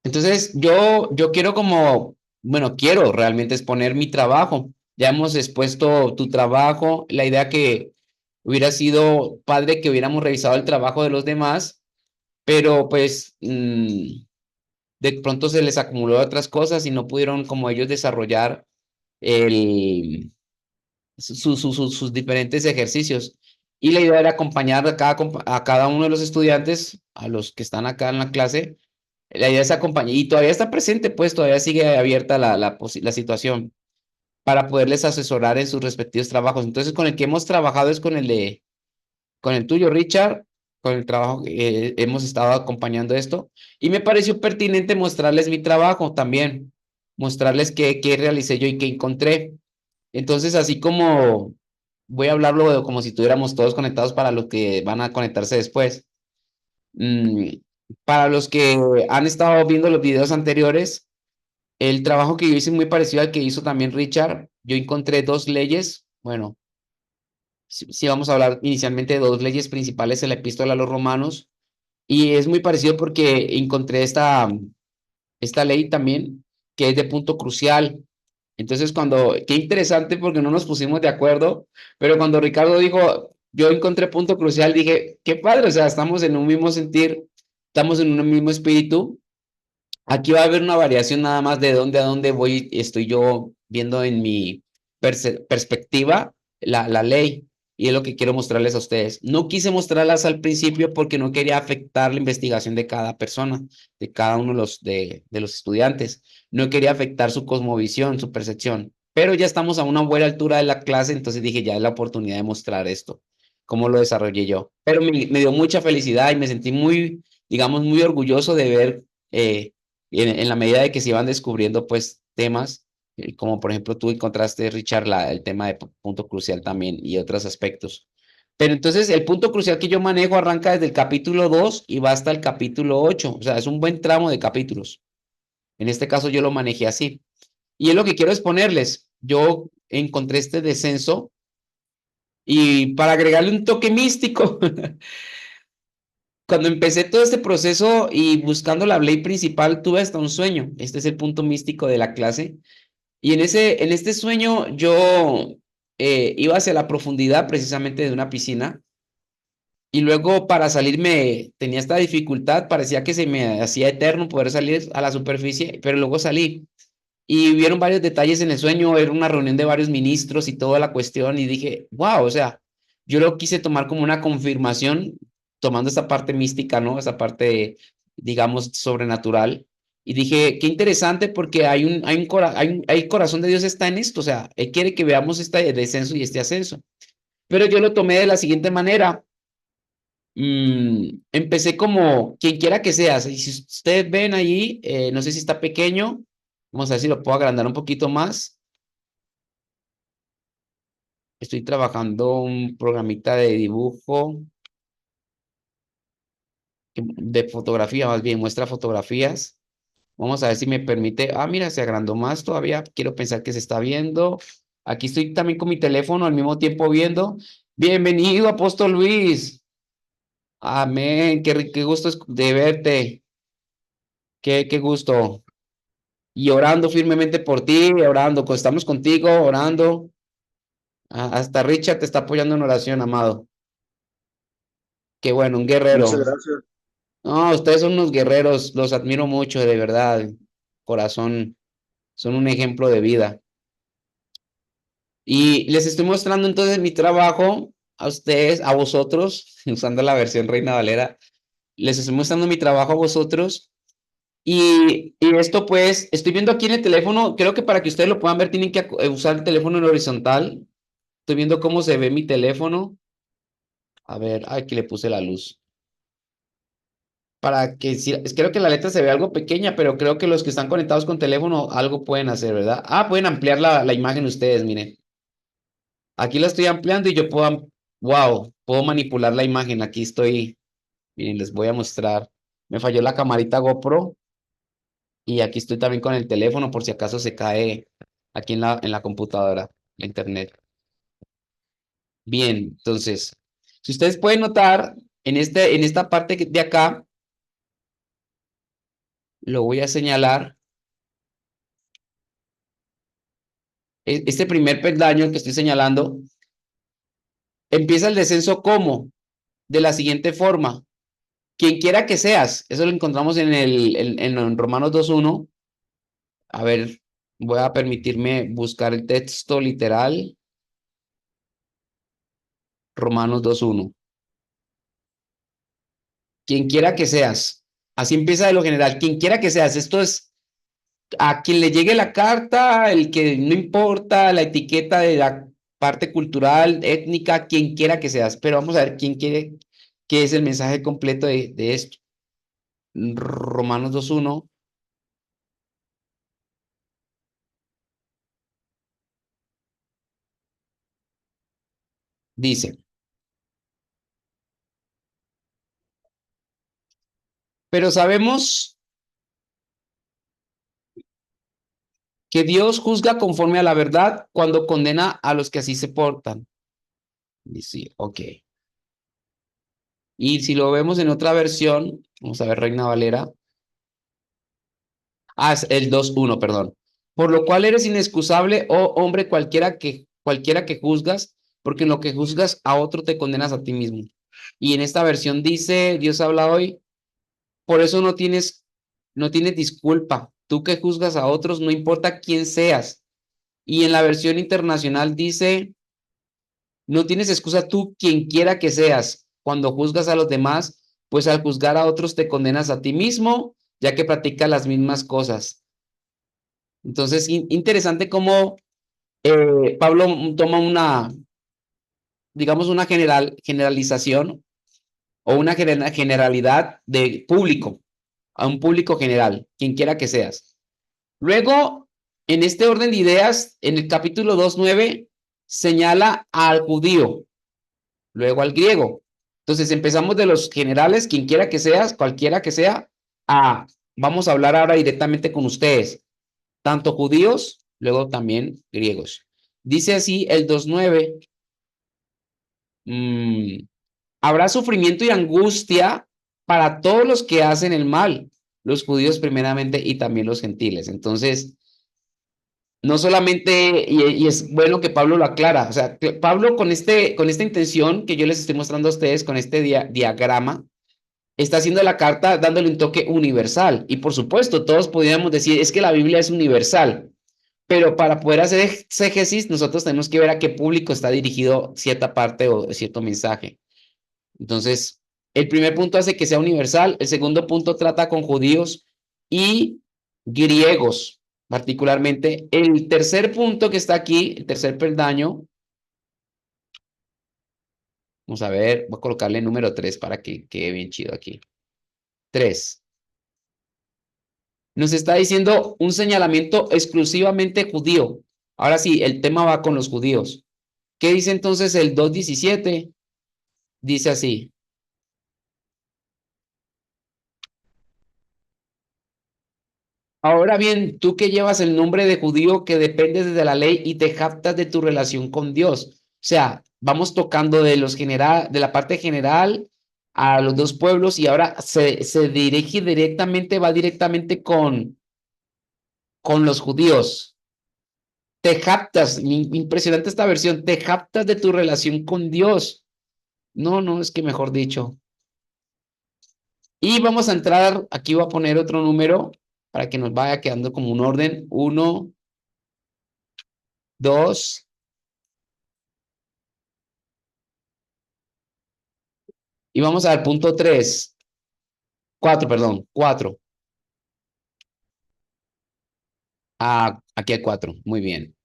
Entonces, yo quiero como, bueno, quiero realmente exponer mi trabajo. Ya hemos expuesto tu trabajo. La idea que hubiera sido padre que hubiéramos revisado el trabajo de los demás, pero pues de pronto se les acumuló otras cosas y no pudieron como ellos desarrollar el, sus diferentes ejercicios. Y la idea era acompañar a cada uno de los estudiantes, a los que están acá en la clase. La idea es acompañar, y todavía está presente, pues todavía sigue abierta la situación para poderles asesorar en sus respectivos trabajos. Entonces, con el que hemos trabajado es con el tuyo, Richard, con el trabajo que hemos estado acompañando esto. Y me pareció pertinente mostrarles mi trabajo también, mostrarles qué realicé yo y qué encontré. Entonces, así como voy a hablarlo como si estuviéramos todos conectados para los que van a conectarse después. Mm, para los que han estado viendo los videos anteriores, el trabajo que yo hice es muy parecido al que hizo también Richard. Yo encontré dos leyes. Bueno, sí vamos a hablar inicialmente de dos leyes principales en la epístola a los romanos. Y es muy parecido porque encontré esta ley también, que es de punto crucial. Entonces, qué interesante porque no nos pusimos de acuerdo, pero cuando Ricardo dijo, yo encontré punto crucial, dije, qué padre, o sea, estamos en un mismo sentir, estamos en un mismo espíritu. Aquí va a haber una variación nada más de dónde a dónde voy, estoy yo viendo en mi perspectiva la ley. Y es lo que quiero mostrarles a ustedes. No quise mostrarlas al principio porque no quería afectar la investigación de cada persona, de cada uno de los estudiantes. No quería afectar su cosmovisión, su percepción. Pero ya estamos a una buena altura de la clase, entonces dije, ya es la oportunidad de mostrar esto, cómo lo desarrollé yo. Pero me dio mucha felicidad y me sentí muy, digamos, muy orgulloso de ver en la medida de que se iban descubriendo pues temas, como por ejemplo tú encontraste, Richard, el tema de punto crucial también y otros aspectos. Pero entonces el punto crucial que yo manejo arranca desde el capítulo 2 y va hasta el capítulo 8, o sea, es un buen tramo de capítulos. En este caso yo lo manejé así. Y es lo que quiero exponerles. Yo encontré este descenso y para agregarle un toque místico, cuando empecé todo este proceso y buscando la ley principal, tuve hasta un sueño. Este es el punto místico de la clase. Y en este sueño yo iba hacia la profundidad precisamente de una piscina y luego para salirme tenía esta dificultad, parecía que se me hacía eterno poder salir a la superficie, pero luego salí y vieron varios detalles en el sueño, era una reunión de varios ministros y toda la cuestión y dije, wow, o sea, yo lo quise tomar como una confirmación, tomando esta parte mística, ¿no? Esa parte, digamos, sobrenatural. Y dije, qué interesante porque hay el corazón de Dios está en esto, o sea, Él quiere que veamos este descenso y este ascenso. Pero yo lo tomé de la siguiente manera. Empecé como quien quiera que sea. Si ustedes ven allí, no sé si está pequeño, vamos a ver si lo puedo agrandar un poquito más. Estoy trabajando un programita de dibujo, de fotografía, más bien, muestra fotografías. Vamos a ver si me permite. Ah, mira, se agrandó más todavía. Quiero pensar que se está viendo. Aquí estoy también con mi teléfono al mismo tiempo viendo. Bienvenido, Apóstol Luis. Amén. Qué gusto de verte. Qué gusto. Y orando firmemente por ti, orando, estamos contigo, orando. Hasta Richard te está apoyando en oración, amado. Qué bueno, un Muchas guerrero. gracias. No, ustedes son unos guerreros, los admiro mucho, de verdad. Corazón, son un ejemplo de vida. Y les estoy mostrando entonces mi trabajo a ustedes, a vosotros, usando la versión Reina Valera. Les estoy mostrando mi trabajo a vosotros. Y esto pues, estoy viendo aquí en el teléfono, creo que para que ustedes lo puedan ver tienen que usar el teléfono en horizontal. Estoy viendo cómo se ve mi teléfono. A ver, aquí le puse la luz. Para que si, creo que la letra se ve algo pequeña, pero creo que los que están conectados con teléfono algo pueden hacer, ¿verdad? Ah, pueden ampliar la imagen ustedes, miren. Aquí la estoy ampliando y yo wow, puedo manipular la imagen. Aquí estoy, miren, les voy a mostrar. Me falló la camarita GoPro y aquí estoy también con el teléfono por si acaso se cae aquí en la computadora, la internet. Bien, entonces, si ustedes pueden notar en esta parte de acá, lo voy a señalar. Este primer peldaño que estoy señalando, empieza el descenso como, de la siguiente forma. Quien quiera que seas, eso lo encontramos en Romanos 2:1. A ver, voy a permitirme buscar el texto literal. Romanos 2:1. Quien quiera que seas. Así empieza de lo general. Quien quiera que seas. Esto es a quien le llegue la carta, el que no importa la etiqueta de la parte cultural, étnica, quien quiera que seas. Pero vamos a ver quién quiere, qué es el mensaje completo de esto. Romanos 2:1 dice, pero sabemos que Dios juzga conforme a la verdad cuando condena a los que así se portan. Dice, ok. Y si lo vemos en otra versión, vamos a ver Reina Valera. Ah, es el 2:1, perdón. Por lo cual eres inexcusable, oh hombre, cualquiera que juzgas, porque en lo que juzgas a otro te condenas a ti mismo. Y en esta versión dice, Dios habla hoy, por eso no tienes disculpa. Tú que juzgas a otros, no importa quién seas. Y en la versión internacional dice, no tienes excusa tú, quien quiera que seas, cuando juzgas a los demás, pues al juzgar a otros te condenas a ti mismo, ya que practicas las mismas cosas. Entonces, interesante cómo Pablo toma digamos, una generalización o una generalidad de público, a un público general, quien quiera que seas. Luego, en este orden de ideas, en el capítulo 2:9, señala al judío, luego al griego. Entonces, empezamos de los generales, quien quiera que seas, cualquiera que sea, a, vamos a hablar ahora directamente con ustedes, tanto judíos, luego también griegos. Dice así el 2:9, habrá sufrimiento y angustia para todos los que hacen el mal, los judíos primeramente y también los gentiles. Entonces, no solamente, y es bueno que Pablo lo aclara, o sea, que Pablo con esta intención que yo les estoy mostrando a ustedes, con este diagrama, está haciendo la carta dándole un toque universal. Y por supuesto, todos podríamos decir, es que la Biblia es universal, pero para poder hacer exégesis, nosotros tenemos que ver a qué público está dirigido cierta parte o cierto mensaje. Entonces, el primer punto hace que sea universal, el segundo punto trata con judíos y griegos, particularmente. El tercer punto que está aquí, el tercer peldaño, vamos a ver, voy a colocarle número 3 para que quede bien chido aquí. 3. Nos está diciendo un señalamiento exclusivamente judío. Ahora sí, el tema va con los judíos. ¿Qué dice entonces el 2:17? Dice así. Ahora bien, tú que llevas el nombre de judío que dependes de la ley y te jactas de tu relación con Dios. O sea, vamos tocando de la parte general a los dos pueblos y ahora se dirige directamente, va directamente con los judíos. Te jactas, impresionante esta versión, te jactas de tu relación con Dios. No, no, es que mejor dicho. Y vamos a entrar, aquí voy a poner otro número para que nos vaya quedando como un orden. 1, 2, y vamos al punto 3, 4, perdón, 4. Ah, aquí hay 4, muy bien.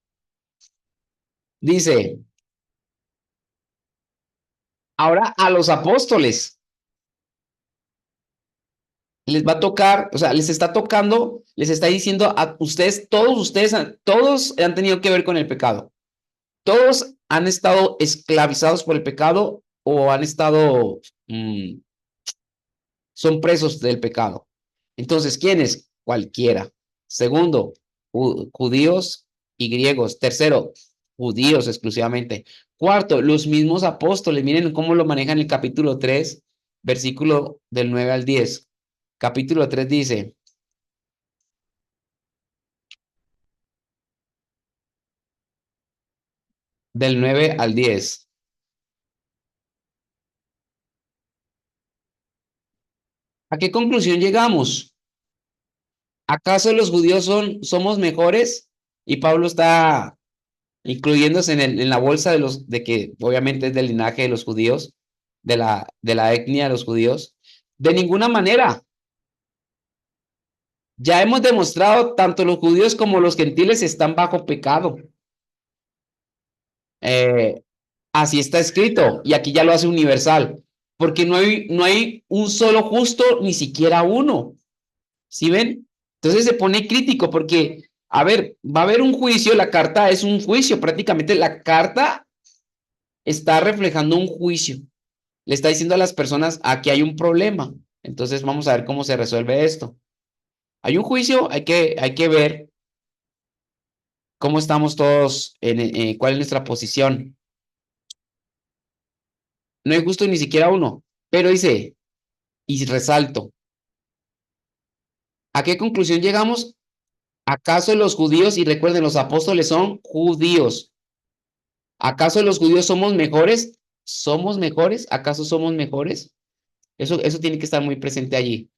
Dice, ahora a los apóstoles les va a tocar, o sea, les está tocando, les está diciendo a ustedes, todos han tenido que ver con el pecado. Todos han estado esclavizados por el pecado o han estado, son presos del pecado. Entonces, ¿quiénes? Cualquiera. Segundo, judíos y griegos. Tercero, judíos exclusivamente. Cuarto, los mismos apóstoles. Miren cómo lo manejan en el capítulo 3, versículo del 9 al 10. Capítulo 3 dice, del 9 al 10. ¿A qué conclusión llegamos? ¿Acaso los judíos somos mejores? Y Pablo está incluyéndose en la bolsa de que obviamente es del linaje de los judíos, de la etnia de los judíos. De ninguna manera. Ya hemos demostrado, tanto los judíos como los gentiles están bajo pecado. Eh, Así está escrito, y aquí ya lo hace universal, porque no hay un solo justo, ni siquiera uno. ¿Sí ven? Entonces se pone crítico porque, a ver, va a haber un juicio, la carta es un juicio, prácticamente la carta está reflejando un juicio. Le está diciendo a las personas, aquí hay un problema. Entonces vamos a ver cómo se resuelve esto. Hay un juicio, hay que ver cómo estamos todos, cuál es nuestra posición. No hay justo ni siquiera uno, pero dice, y resalto, ¿a qué conclusión llegamos? ¿Acaso los judíos, y recuerden, los apóstoles son judíos, ¿acaso los judíos somos mejores? ¿Somos mejores? ¿Acaso somos mejores? Eso tiene que estar muy presente allí.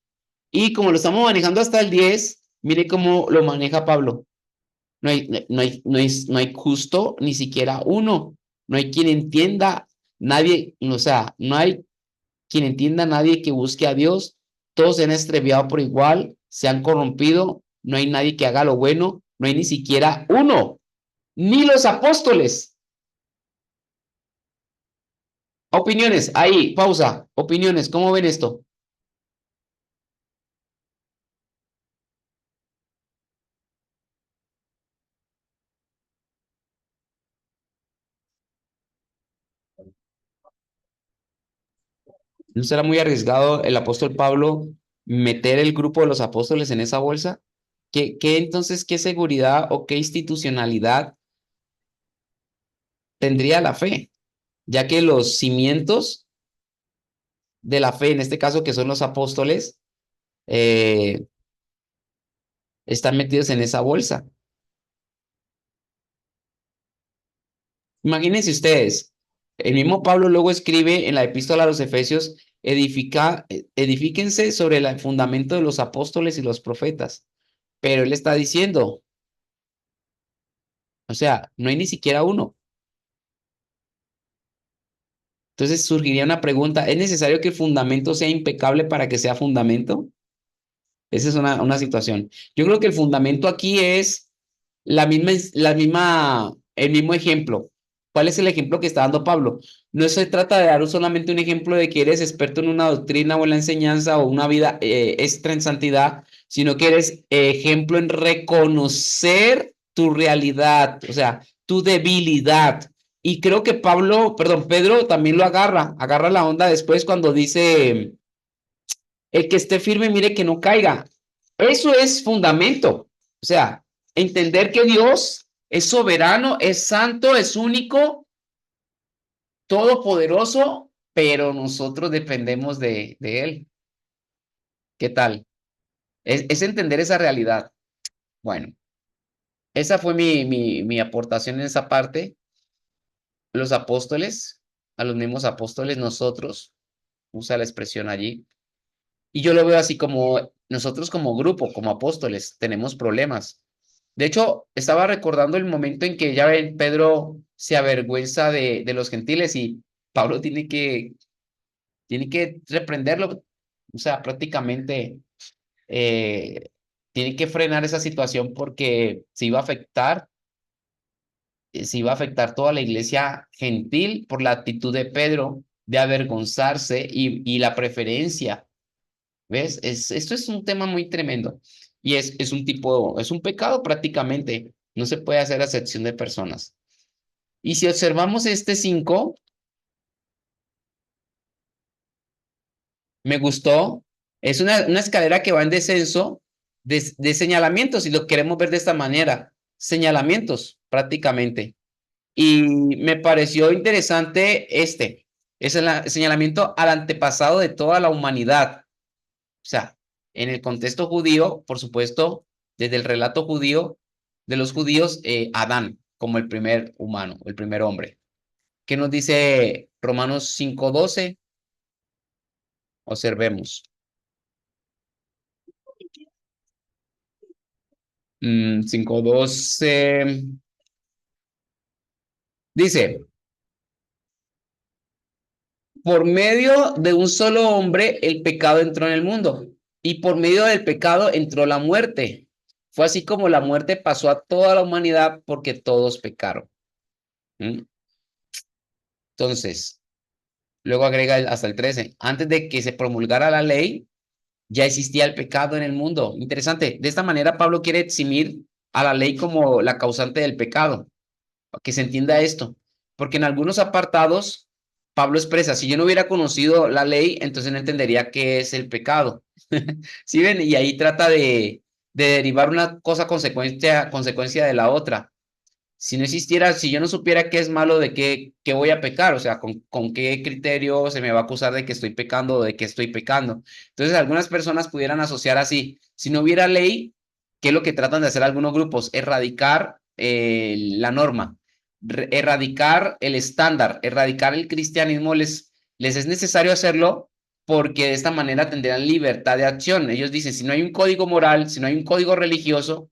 Y como lo estamos manejando hasta el 10, mire cómo lo maneja Pablo. No hay justo ni siquiera uno. No hay quien entienda, nadie, o sea, no hay quien entienda, nadie que busque a Dios. Todos se han extraviado por igual, se han corrompido, no hay nadie que haga lo bueno, no hay ni siquiera uno, ni los apóstoles. Opiniones, ahí, pausa. Opiniones, ¿cómo ven esto? ¿No será muy arriesgado el apóstol Pablo meter el grupo de los apóstoles en esa bolsa? ¿Qué seguridad o qué institucionalidad tendría la fe? Ya que los cimientos de la fe, en este caso que son los apóstoles, eh, están metidos en esa bolsa. Imagínense ustedes, el mismo Pablo luego escribe en la epístola a los Efesios, edifíquense sobre el fundamento de los apóstoles y los profetas. Pero él está diciendo, o sea, no hay ni siquiera uno. Entonces surgiría una pregunta, ¿es necesario que el fundamento sea impecable para que sea fundamento? Esa es una situación. Yo creo que el fundamento aquí es el mismo ejemplo. ¿Cuál es el ejemplo que está dando Pablo? No se trata de dar solamente un ejemplo de que eres experto en una doctrina o en la enseñanza o una vida extra en santidad, sino que eres ejemplo en reconocer tu realidad, o sea, tu debilidad. Y creo que Pedro también lo agarra la onda después cuando dice el que esté firme, mire que no caiga. Eso es fundamento. O sea, entender que Dios es soberano, es santo, es único, todopoderoso, pero nosotros dependemos de Él. ¿Qué tal? Es entender esa realidad. Bueno, esa fue mi aportación en esa parte. Los apóstoles, a los mismos apóstoles, nosotros, usa la expresión allí. Y yo lo veo así como nosotros como grupo, como apóstoles, tenemos problemas. De hecho, estaba recordando el momento en que ya ven, Pedro se avergüenza de los gentiles y Pablo tiene que reprenderlo. O sea, prácticamente tiene que frenar esa situación porque se iba a afectar toda la iglesia gentil por la actitud de Pedro de avergonzarse y la preferencia. ¿Ves? Esto es un tema muy tremendo y es un pecado prácticamente. No se puede hacer acepción de personas. Y si observamos este 5, me gustó. Es una escalera que va en descenso de señalamientos, y lo queremos ver de esta manera. Señalamientos, prácticamente. Y me pareció interesante es el señalamiento al antepasado de toda la humanidad. O sea, en el contexto judío, por supuesto, desde el relato judío de los judíos, Adán. como el primer humano, el primer hombre. ¿Qué nos dice Romanos 5:12? Observemos. 5:12 dice, por medio de un solo hombre el pecado entró en el mundo y por medio del pecado entró la muerte. Fue así como la muerte pasó a toda la humanidad porque todos pecaron. ¿Mm? Entonces, luego agrega hasta el 13, antes de que se promulgara la ley, ya existía el pecado en el mundo. Interesante. De esta manera, Pablo quiere eximir a la ley como la causante del pecado, para que se entienda esto. Porque en algunos apartados, Pablo expresa, si yo no hubiera conocido la ley, entonces no entendería qué es el pecado. ¿Sí ven? Y ahí trata de derivar una cosa consecuencia de la otra. Si no existiera, si yo no supiera qué es malo, de qué voy a pecar, o sea, con qué criterio se me va a acusar de que estoy pecando o de que estoy pecando. Entonces, algunas personas pudieran asociar así, si no hubiera ley, ¿qué es lo que tratan de hacer algunos grupos? Erradicar la norma, erradicar el estándar, erradicar el cristianismo, les es necesario hacerlo porque de esta manera tendrán libertad de acción. Ellos dicen, si no hay un código moral, si no hay un código religioso,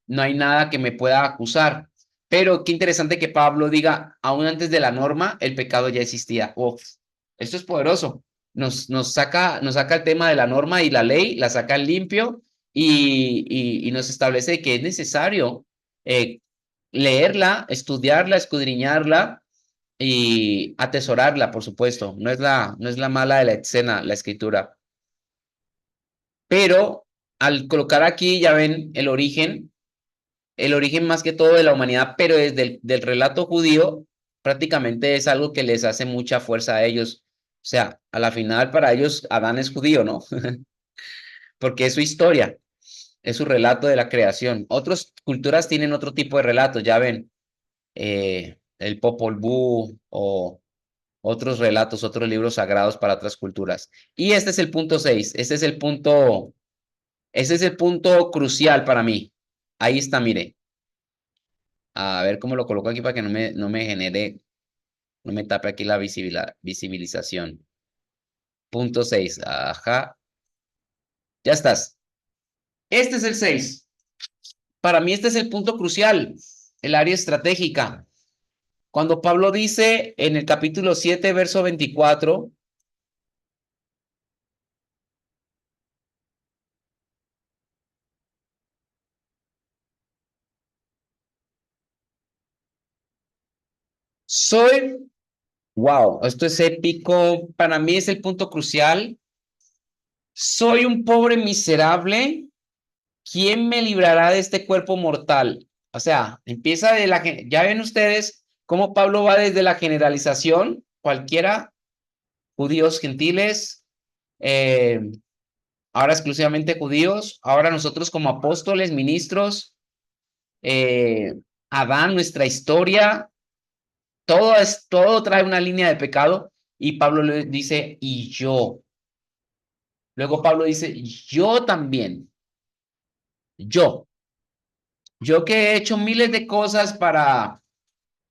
no hay nada que me pueda acusar. Pero qué interesante que Pablo diga, aún antes de la norma, el pecado ya existía. Uf, esto es poderoso. Nos saca el tema de la norma y la ley, la saca limpio y nos establece que es necesario eh, leerla, estudiarla, escudriñarla y atesorarla, por supuesto. No es la mala de la escena, la escritura. Pero al colocar aquí, ya ven el origen más que todo de la humanidad, pero desde del relato judío, prácticamente es algo que les hace mucha fuerza a ellos. O sea, a la final para ellos Adán es judío, ¿no? Porque es su historia, es su relato de la creación. Otras culturas tienen otro tipo de relatos, ya ven, el Popol Vuh o otros relatos, otros libros sagrados para otras culturas. Y este es el punto 6, ese es el punto crucial para mí. Ahí está, mire. A ver cómo lo coloco aquí para que no me genere, no me tape aquí la visibilización. Punto 6. Ajá. Ya estás. Este es el 6. Para mí este es el punto crucial, el área estratégica. Cuando Pablo dice en el capítulo 7, verso 24, wow, esto es épico, para mí es el punto crucial. Soy un pobre miserable. ¿Quién me librará de este cuerpo mortal? O sea, empieza ya ven ustedes cómo Pablo va desde la generalización, cualquiera, judíos, gentiles, eh, ahora exclusivamente judíos, ahora nosotros como apóstoles, ministros, eh, Adán, nuestra historia, todo trae una línea de pecado y Pablo le dice, y yo. Luego Pablo dice, yo también, yo. Yo que he hecho miles de cosas para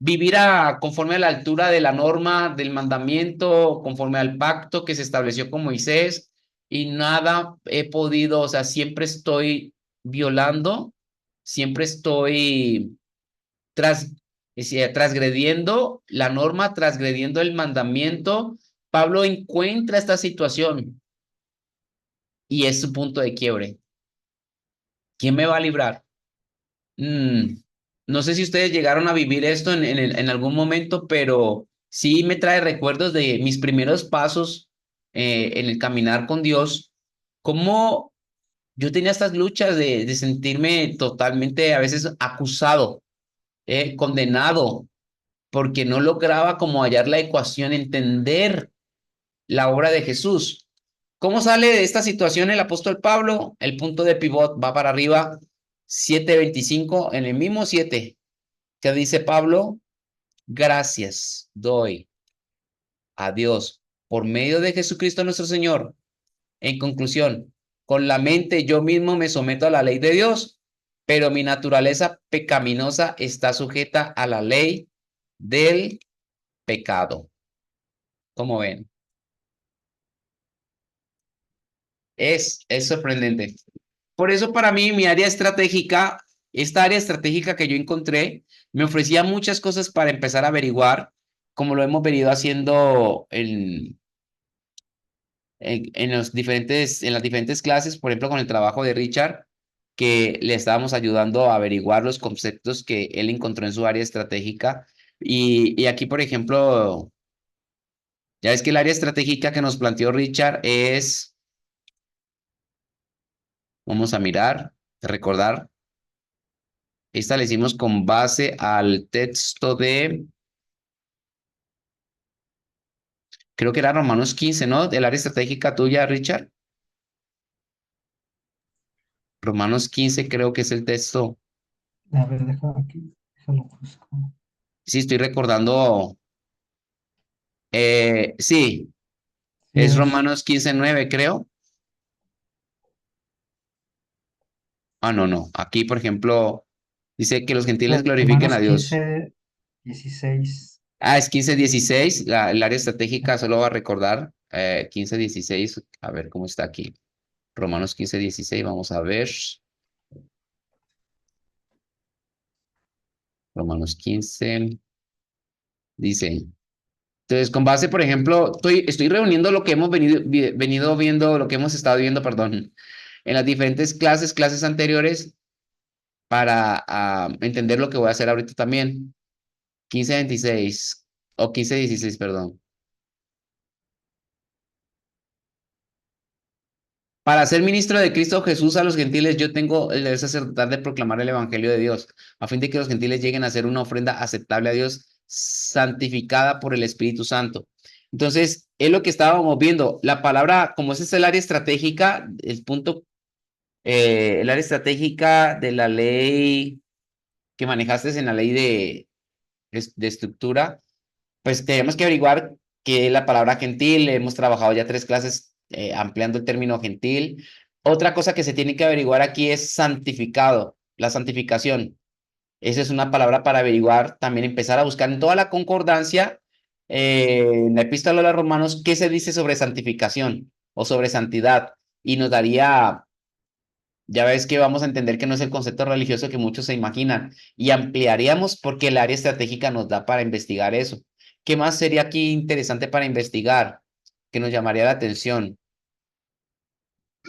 vivir conforme a la altura de la norma, del mandamiento, conforme al pacto que se estableció con Moisés, y nada he podido, o sea, siempre estoy violando, siempre estoy tras, transgrediendo la norma, transgrediendo el mandamiento. Pablo encuentra esta situación y es su punto de quiebre. ¿Quién me va a librar? Mm, no sé si ustedes llegaron a vivir esto en algún momento, pero sí me trae recuerdos de mis primeros pasos en el caminar con Dios, cómo yo tenía estas luchas de sentirme totalmente a veces acusado, condenado, porque no lograba como hallar la ecuación, entender la obra de Jesús. ¿Cómo sale de esta situación el apóstol Pablo? El punto de pivot va para arriba, 7:25, en el mismo 7 que dice Pablo, gracias doy a Dios por medio de Jesucristo nuestro Señor. En conclusión, con la mente yo mismo me someto a la ley de Dios, pero mi naturaleza pecaminosa está sujeta a la ley del pecado. ¿Cómo ven? Es sorprendente. Por eso para mí mi área estratégica, esta área estratégica que yo encontré, me ofrecía muchas cosas para empezar a averiguar, como lo hemos venido haciendo en las diferentes clases, por ejemplo, con el trabajo de Richard, que le estábamos ayudando a averiguar los conceptos que él encontró en su área estratégica. Y aquí, por ejemplo, ya ves que el área estratégica que nos planteó Richard es, vamos a mirar, recordar, esta la hicimos con base al texto de, creo que era Romanos 15, ¿no? Del área estratégica tuya, Richard. Romanos 15 creo que es el texto. A ver, déjalo aquí, déjalo busco. Sí, estoy recordando. Sí, Sí es es. Romanos 15:9, creo. Ah, no, no. Aquí, por ejemplo, dice que los gentiles glorifiquen Romanos a Dios. 15:16. Ah, es 15:16. El área estratégica solo va a recordar 15:16. A ver cómo está aquí. Romanos 15:16. Vamos a ver. Romanos 15. Dice. Entonces, con base, por ejemplo, estoy reuniendo lo que hemos venido viendo, lo que hemos estado viendo, perdón, en las diferentes clases anteriores para entender lo que voy a hacer ahorita también. 15:26 o 15:16, perdón. Para ser ministro de Cristo Jesús a los gentiles, yo tengo el deber sacerdotal de proclamar el evangelio de Dios, a fin de que los gentiles lleguen a ser una ofrenda aceptable a Dios, santificada por el Espíritu Santo. Entonces, es lo que estábamos viendo. La palabra, como ese es el área estratégica, el punto, el área estratégica de la ley que manejaste en la ley de estructura, pues tenemos que averiguar qué es la palabra gentil. Hemos trabajado ya 3 clases ampliando el término gentil. Otra cosa que se tiene que averiguar aquí es santificado, la santificación. Esa es una palabra para averiguar, también empezar a buscar en toda la concordancia, en la epístola a los romanos, qué se dice sobre santificación o sobre santidad. Y nos daría, ya ves que vamos a entender que no es el concepto religioso que muchos se imaginan y ampliaríamos porque el área estratégica nos da para investigar eso. ¿Qué más sería aquí interesante para investigar? Que nos llamaría la atención.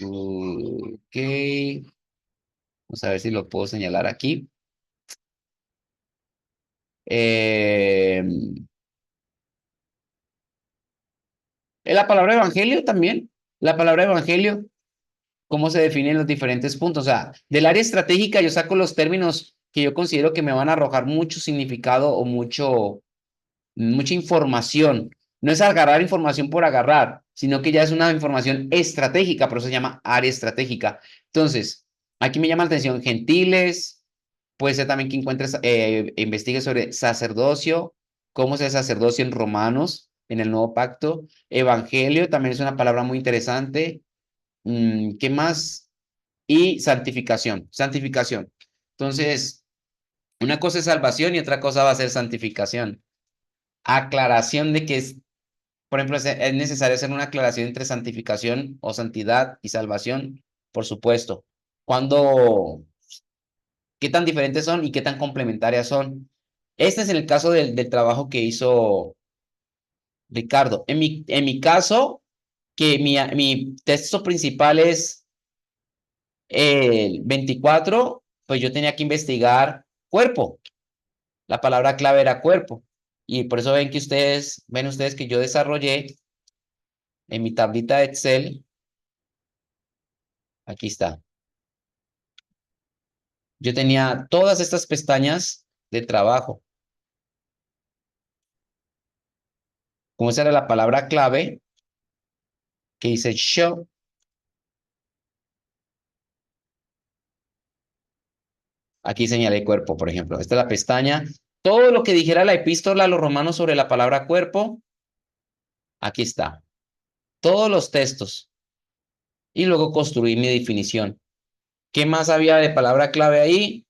Ok, vamos a ver si lo puedo señalar aquí. Eh, la palabra evangelio también. La palabra evangelio, cómo se define en los diferentes puntos. O sea, del área estratégica yo saco los términos que yo considero que me van a arrojar mucho significado o mucha información. No es agarrar información por agarrar, sino que ya es una información estratégica, por eso se llama área estratégica. Entonces, aquí me llama la atención gentiles, puede ser también que encuentres, investigues sobre sacerdocio, cómo es el sacerdocio en Romanos, en el Nuevo Pacto. Evangelio también es una palabra muy interesante. ¿Qué más? Y santificación, santificación. Entonces, una cosa es salvación y otra cosa va a ser santificación. Aclaración de que es, por ejemplo, es necesario hacer una aclaración entre santificación o santidad y salvación, por supuesto. Cuando, qué tan diferentes son y qué tan complementarias son. Este es el caso del trabajo que hizo Ricardo. En mi caso, que mi texto principal es el 24, pues yo tenía que investigar cuerpo. La palabra clave era cuerpo. Y por eso ven ustedes que yo desarrollé en mi tablita de Excel. Aquí está. Yo tenía todas estas pestañas de trabajo. Como esa era la palabra clave que dice show, aquí señalé cuerpo, por ejemplo. Esta es la pestaña. Todo lo que dijera la epístola a los romanos sobre la palabra cuerpo, aquí está. Todos los textos. Y luego construir mi definición. ¿Qué más había de palabra clave ahí?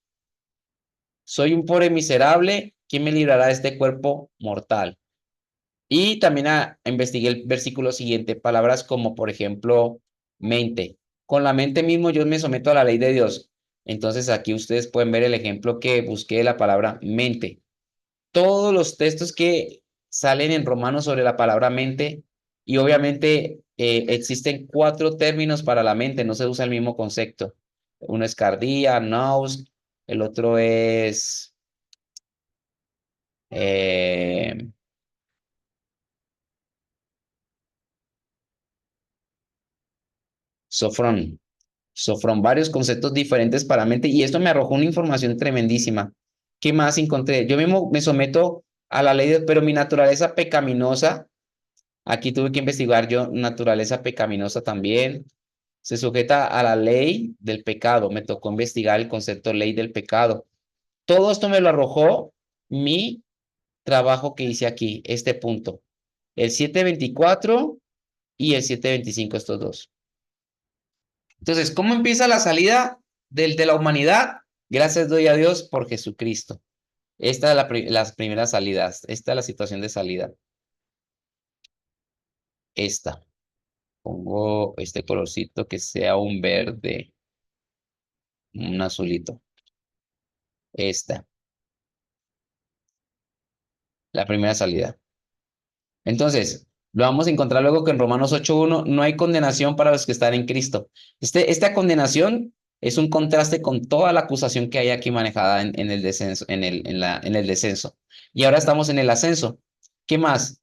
Soy un pobre miserable, ¿quién me librará de este cuerpo mortal? Y también investigué el versículo siguiente, palabras como, por ejemplo, mente. Con la mente mismo yo me someto a la ley de Dios. Entonces aquí ustedes pueden ver el ejemplo que busqué de la palabra mente. Todos los textos que salen en Romanos sobre la palabra mente, y obviamente existen 4 términos para la mente, no se usa el mismo concepto. Uno es cardia, nous, el otro es eh, sofrón. Sofrón, varios conceptos diferentes para mente, y esto me arrojó una información tremendísima. ¿Qué más encontré? Yo mismo me someto a la ley, pero mi naturaleza pecaminosa, aquí tuve que investigar yo, naturaleza pecaminosa también, se sujeta a la ley del pecado. Me tocó investigar el concepto ley del pecado. Todo esto me lo arrojó mi trabajo que hice aquí, este punto. El 724 y el 725, estos dos. Entonces, ¿cómo empieza la salida de la humanidad? Gracias doy a Dios por Jesucristo. Esta es las primeras salidas. Esta es la situación de salida. Esta. Pongo este colorcito que sea un verde, un azulito. Esta, la primera salida. Entonces, lo vamos a encontrar luego que en Romanos 8:1 no hay condenación para los que están en Cristo. Esta condenación es un contraste con toda la acusación que hay aquí manejada en el descenso, en el descenso. Y ahora estamos en el ascenso. ¿Qué más?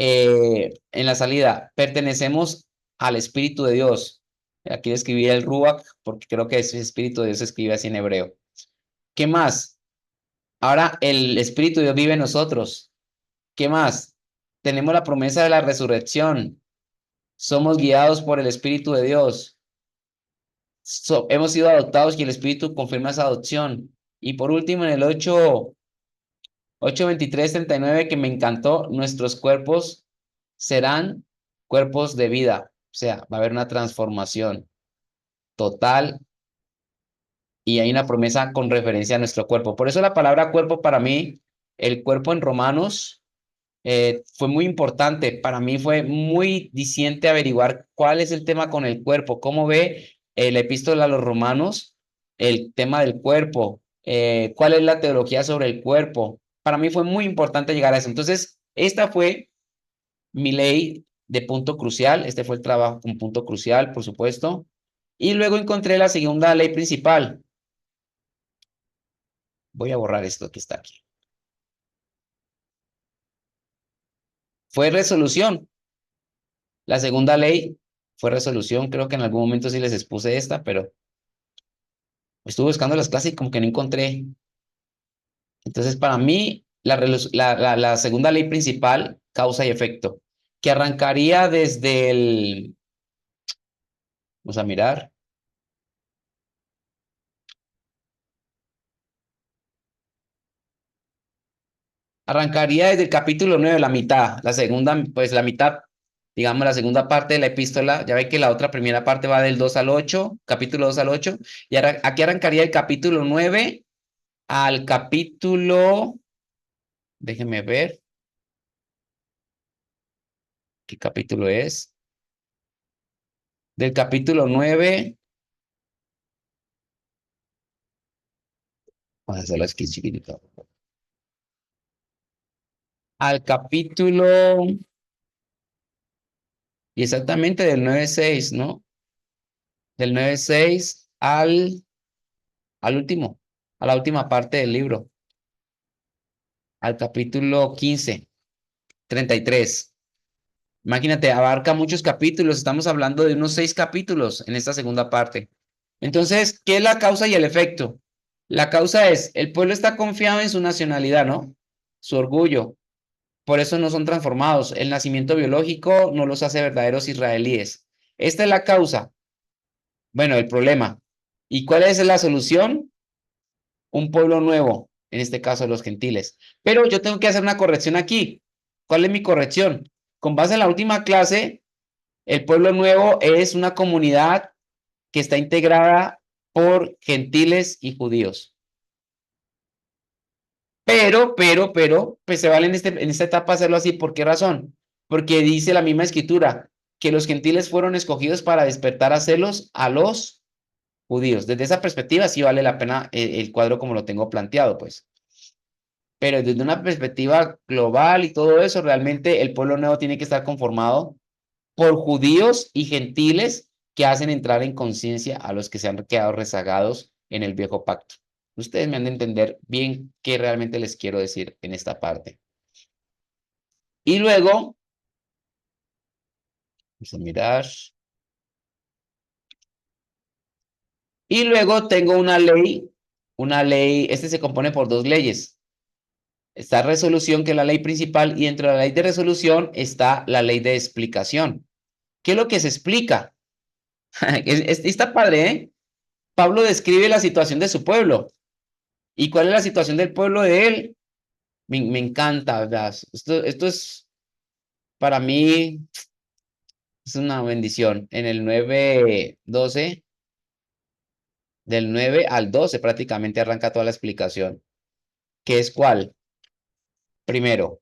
En la salida, pertenecemos al Espíritu de Dios. Aquí escribí el Ruach, porque creo que ese Espíritu de Dios se escribe así en hebreo. ¿Qué más? Ahora el Espíritu de Dios vive en nosotros. ¿Qué más? Tenemos la promesa de la resurrección. Somos guiados por el Espíritu de Dios. Hemos sido adoptados y el Espíritu confirma esa adopción. Y por último, en el 8:23-39, que me encantó, nuestros cuerpos serán cuerpos de vida. O sea, va a haber una transformación total y hay una promesa con referencia a nuestro cuerpo. Por eso la palabra cuerpo para mí, el cuerpo en Romanos, fue muy importante. Para mí fue muy diciente averiguar cuál es el tema con el cuerpo, cómo ve el epístola a los romanos el tema del cuerpo, cuál es la teología sobre el cuerpo. Para mí fue muy importante llegar a eso. Entonces, esta fue mi ley de punto crucial. Este fue el trabajo con punto crucial, por supuesto. Y luego encontré la segunda ley principal. Voy a borrar esto que está aquí. Fue resolución. La segunda ley fue resolución. Creo que en algún momento sí les expuse esta, pero estuve buscando las clases y como que no encontré. Entonces, para mí, la segunda ley principal, causa y efecto, que arrancaría desde el, vamos a mirar, arrancaría desde el capítulo 9, la mitad, la segunda, pues la mitad, digamos, la segunda parte de la epístola. Ya ve que la otra primera parte va del 2 al 8, capítulo 2 al 8, y ahora aquí arrancaría el capítulo 9 al capítulo, déjenme ver, ¿qué capítulo es? Del capítulo 9, vamos a hacerlo aquí chiquitito, al capítulo, y exactamente del 9:6, ¿no? Del 9:6 al último, a la última parte del libro, al capítulo 15:33. Imagínate, abarca muchos capítulos, estamos hablando de unos 6 capítulos en esta segunda parte. Entonces, ¿qué es la causa y el efecto? La causa es, el pueblo está confiado en su nacionalidad, ¿no? Su orgullo. Por eso no son transformados. El nacimiento biológico no los hace verdaderos israelíes. Esta es la causa. Bueno, el problema. ¿Y cuál es la solución? Un pueblo nuevo, en este caso los gentiles. Pero yo tengo que hacer una corrección aquí. ¿Cuál es mi corrección? Con base en la última clase, el pueblo nuevo es una comunidad que está integrada por gentiles y judíos. Pues se vale en esta etapa hacerlo así. ¿Por qué razón? Porque dice la misma escritura que los gentiles fueron escogidos para despertar a celos a los judíos. Desde esa perspectiva sí vale la pena el cuadro como lo tengo planteado, pues. Pero desde una perspectiva global y todo eso, realmente el pueblo nuevo tiene que estar conformado por judíos y gentiles que hacen entrar en conciencia a los que se han quedado rezagados en el viejo pacto. Ustedes me han de entender bien qué realmente les quiero decir en esta parte. Y luego, vamos a mirar. Y luego tengo una ley, este se compone por dos leyes. Está resolución, que es la ley principal, y dentro de la ley de resolución está la ley de explicación. ¿Qué es lo que se explica? Está padre, ¿eh? Pablo describe la situación de su pueblo. ¿Y cuál es la situación del pueblo de él? Me encanta, ¿verdad? Esto es, para mí, es una bendición. En el 9:12, del 9 al 12 prácticamente arranca toda la explicación. ¿Qué es cuál? Primero,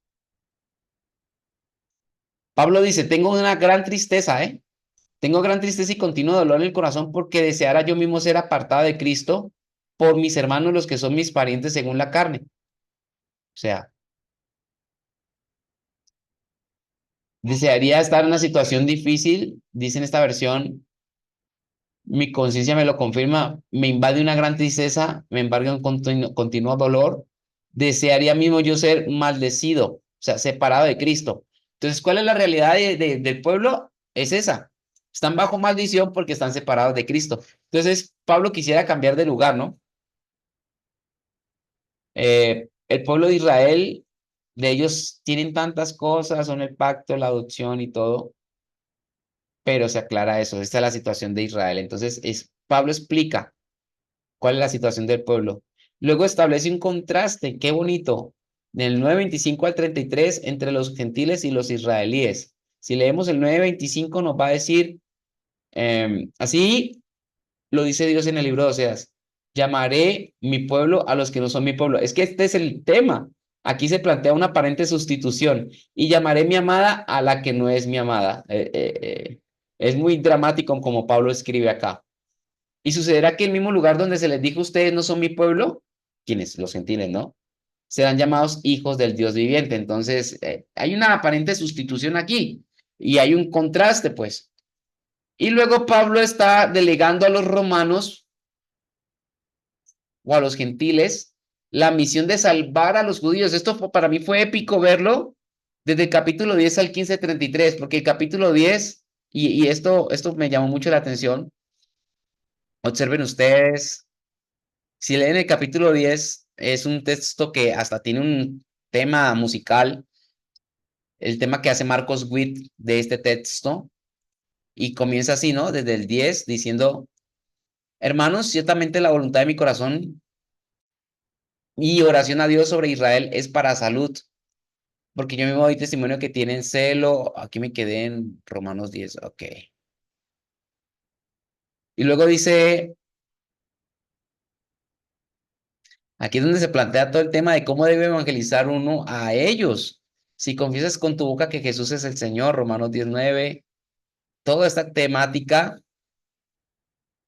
Pablo dice, tengo una gran tristeza, ¿eh? Tengo gran tristeza y continuo dolor en el corazón porque deseara yo mismo ser apartado de Cristo por mis hermanos, los que son mis parientes según la carne. O sea, desearía estar en una situación difícil, dice en esta versión, mi conciencia me lo confirma, me invade una gran tristeza, me embarga un continuo dolor, desearía mismo yo ser maldecido, o sea, separado de Cristo. Entonces, ¿cuál es la realidad del pueblo? Es esa. Están bajo maldición porque están separados de Cristo. Entonces, Pablo quisiera cambiar de lugar, ¿no? El pueblo de Israel, de ellos tienen tantas cosas, son el pacto, la adopción y todo, pero se aclara eso. Esta es la situación de Israel. Entonces, Pablo explica cuál es la situación del pueblo. Luego establece un contraste, qué bonito, del 9:25 al 33 entre los gentiles y los israelíes. Si leemos el 9:25 nos va a decir, así lo dice Dios en el libro de Oseas, llamaré mi pueblo a los que no son mi pueblo. Es que este es el tema. Aquí se plantea una aparente sustitución y llamaré mi amada a la que no es mi amada. Es muy dramático como Pablo escribe acá. Y sucederá que el mismo lugar donde se les dijo ustedes no son mi pueblo, quienes los gentiles, ¿no? Serán llamados hijos del Dios viviente. Entonces, hay una aparente sustitución aquí y hay un contraste, pues. Y luego Pablo está delegando a los romanos o a los gentiles la misión de salvar a los judíos. Esto para mí fue épico verlo desde el capítulo 10 al 15:33, porque el capítulo 10, y esto me llamó mucho la atención, observen ustedes. Si leen el capítulo 10 es un texto que hasta tiene un tema musical, el tema que hace Marcos Witt de este texto, y comienza así, ¿no? Desde el 10 diciendo, hermanos, ciertamente la voluntad de mi corazón y oración a Dios sobre Israel es para salud, porque yo mismo doy testimonio que tienen celo, aquí me quedé en Romanos 10, ok. Y luego dice, aquí es donde se plantea todo el tema de cómo debe evangelizar uno a ellos. Si confiesas con tu boca que Jesús es el Señor, Romanos 19, toda esta temática.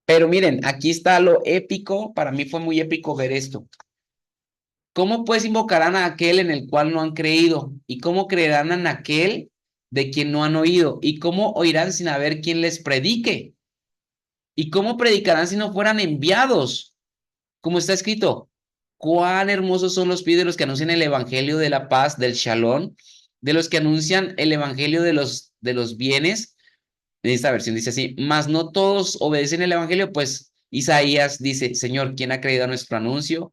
Pero miren, aquí está lo épico. Para mí fue muy épico ver esto. ¿Cómo pues invocarán a aquel en el cual no han creído? ¿Y cómo creerán en aquel de quien no han oído? ¿Y cómo oirán sin haber quien les predique? ¿Y cómo predicarán si no fueran enviados? Como está escrito, cuán hermosos son los pies de los que anuncian el evangelio de la paz, del shalom, de los que anuncian el evangelio de los bienes. En esta versión dice así, mas no todos obedecen el evangelio, pues Isaías dice, Señor, ¿quién ha creído a nuestro anuncio?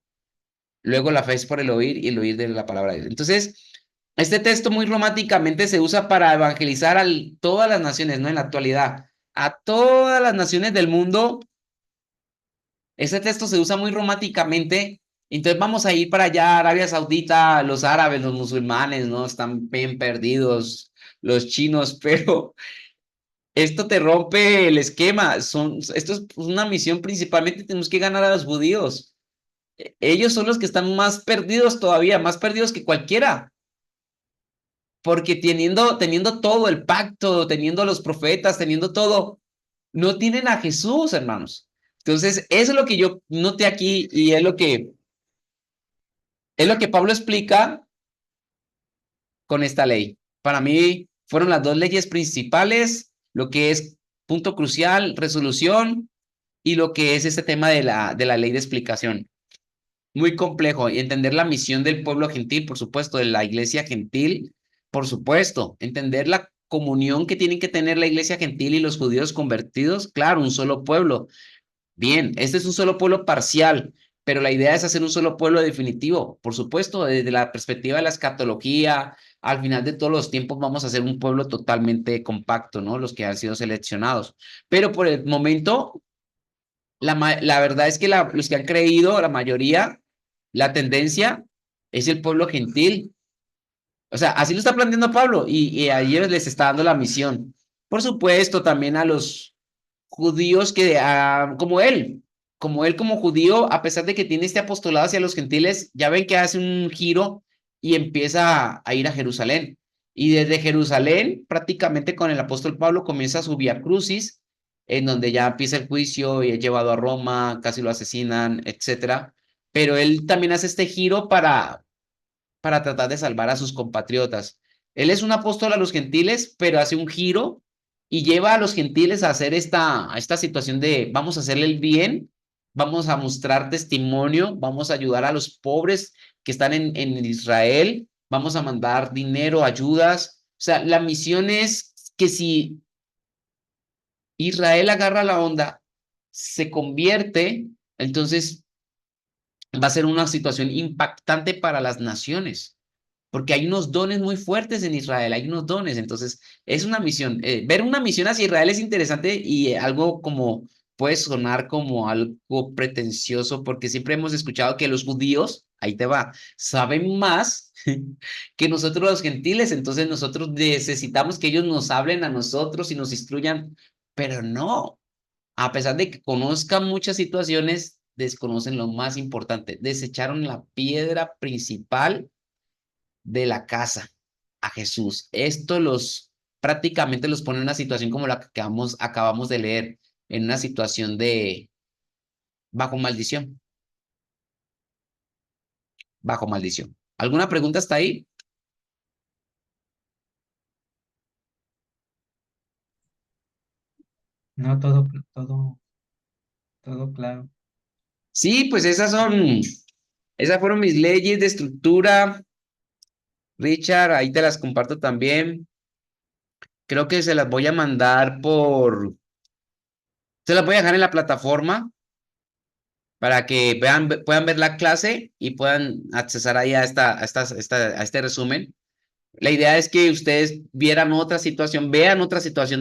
Luego la fe es por el oír y el oír de la palabra de Dios. Entonces, este texto muy románticamente se usa para evangelizar a todas las naciones, ¿no? En la actualidad, a todas las naciones del mundo. Este texto se usa muy románticamente. Entonces vamos a ir para allá, Arabia Saudita, los árabes, los musulmanes, ¿no? Están bien perdidos, los chinos, pero esto te rompe el esquema. Esto es una misión principalmente, tenemos que ganar a los judíos. Ellos son los que están más perdidos todavía, más perdidos que cualquiera. Porque teniendo todo el pacto, teniendo a los profetas, teniendo todo, no tienen a Jesús, hermanos. Entonces, eso es lo que yo noté aquí y es lo que Pablo explica con esta ley. Para mí fueron las dos leyes principales, lo que es punto crucial, resolución, y lo que es este tema de la ley de explicación. Muy complejo. Y entender la misión del pueblo gentil, por supuesto, de la iglesia gentil, por supuesto. Entender la comunión que tienen que tener la iglesia gentil y los judíos convertidos. Claro, un solo pueblo. Bien, este es un solo pueblo parcial, pero la idea es hacer un solo pueblo definitivo. Por supuesto, desde la perspectiva de la escatología, al final de todos los tiempos vamos a hacer un pueblo totalmente compacto, ¿no? Los que han sido seleccionados. Pero por el momento, la verdad es que los que han creído, la mayoría, la tendencia es el pueblo gentil. O sea, así lo está planteando Pablo y a ellos les está dando la misión. Por supuesto, también a los judíos como él como judío, a pesar de que tiene este apostolado hacia los gentiles, ya ven que hace un giro y empieza a ir a Jerusalén. Y desde Jerusalén, prácticamente con el apóstol Pablo, comienza su vía crucis, en donde ya empieza el juicio y es llevado a Roma, casi lo asesinan, etcétera. Pero él también hace este giro para tratar de salvar a sus compatriotas. Él es un apóstol a los gentiles, pero hace un giro y lleva a los gentiles a hacer esta situación de vamos a hacerle el bien, vamos a mostrar testimonio, vamos a ayudar a los pobres que están en Israel, vamos a mandar dinero, ayudas. O sea, la misión es que si Israel agarra la onda, se convierte, entonces va a ser una situación impactante para las naciones porque hay unos dones muy fuertes en Israel, hay unos dones, entonces es una misión. Ver una misión hacia Israel es interesante y algo como puede sonar como algo pretencioso, porque siempre hemos escuchado que los judíos, ahí te va, saben más que nosotros los gentiles, entonces nosotros necesitamos que ellos nos hablen a nosotros y nos instruyan, pero no, a pesar de que conozcan muchas situaciones, desconocen lo más importante, desecharon la piedra principal de la casa a Jesús. Esto prácticamente los pone en una situación como la que acabamos de leer, en una situación de bajo maldición, bajo maldición. ¿Alguna pregunta hasta ahí? No, todo claro. Sí, pues esas fueron mis leyes de estructura, Richard, ahí te las comparto también. Creo que se las voy a mandar se las voy a dejar en la plataforma para que puedan ver la clase y puedan accesar ahí a este resumen. La idea es que ustedes vean otra situación,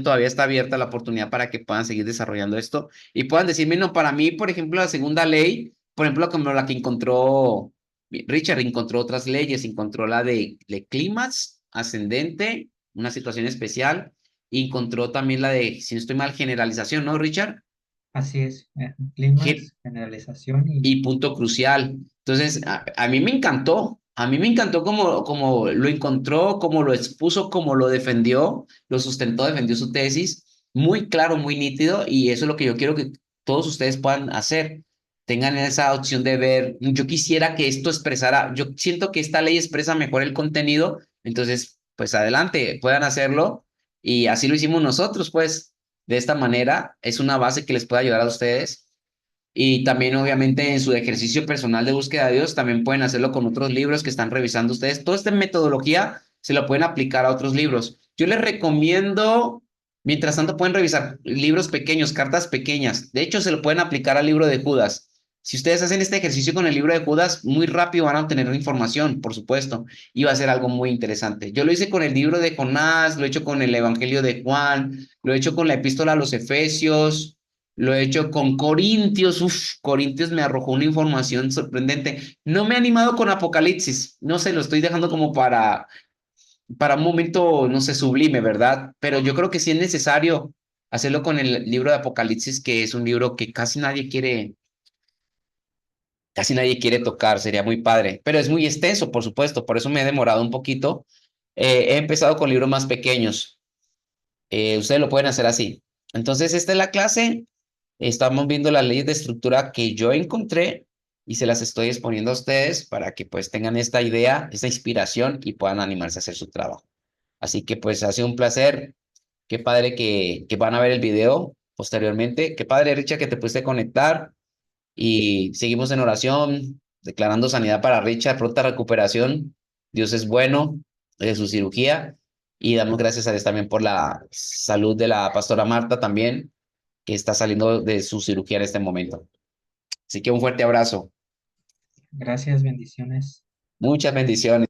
todavía está abierta la oportunidad para que puedan seguir desarrollando esto y puedan decirme, no, para mí, por ejemplo, la segunda ley, por ejemplo, como la que encontró Richard, encontró otras leyes, encontró la de climas ascendente, una situación especial, y encontró también la de, si no estoy mal, generalización, ¿no, Richard? Así es. Ge- Climas, generalización y punto crucial. Entonces, a mí me encantó. A mí me encantó como lo encontró, cómo lo expuso, cómo lo defendió, lo sustentó, defendió su tesis. Muy claro, muy nítido. Y eso es lo que yo quiero que todos ustedes puedan hacer. Tengan esa opción de ver. Yo quisiera que esto expresara, yo siento que esta ley expresa mejor el contenido. Entonces, pues adelante, puedan hacerlo. Y así lo hicimos nosotros, pues. De esta manera, es una base que les puede ayudar a ustedes y también, obviamente, en su ejercicio personal de búsqueda de Dios, también pueden hacerlo con otros libros que están revisando ustedes. Toda esta metodología se la pueden aplicar a otros libros. Yo les recomiendo, mientras tanto, pueden revisar libros pequeños, cartas pequeñas. De hecho, se lo pueden aplicar al libro de Judas. Si ustedes hacen este ejercicio con el libro de Judas, muy rápido van a obtener información, por supuesto, y va a ser algo muy interesante. Yo lo hice con el libro de Jonás, lo he hecho con el Evangelio de Juan, lo he hecho con la epístola a los Efesios, lo he hecho con Corintios. Uf, Corintios me arrojó una información sorprendente. No me he animado con Apocalipsis. No sé, lo estoy dejando como para un momento, no sé, sublime, ¿verdad? Pero yo creo que sí es necesario. hacerlo con el libro de Apocalipsis, que es un libro que casi nadie quiere tocar, sería muy padre, pero es muy extenso, por supuesto, por eso me he demorado un poquito. He empezado con libros más pequeños. Ustedes lo pueden hacer así. Entonces, esta es la clase. Estamos viendo las leyes de estructura que yo encontré y se las estoy exponiendo a ustedes para que pues tengan esta idea, esta inspiración y puedan animarse a hacer su trabajo. Así que pues ha sido un placer. Qué padre que van a ver el video posteriormente. Qué padre, Richa, que te pudiste conectar y seguimos en oración, declarando sanidad para Richard, pronta recuperación. Dios es bueno de su cirugía y damos gracias a Dios también por la salud de la pastora Marta también, que está saliendo de su cirugía en este momento. Así que un fuerte abrazo. Gracias, bendiciones. Muchas bendiciones.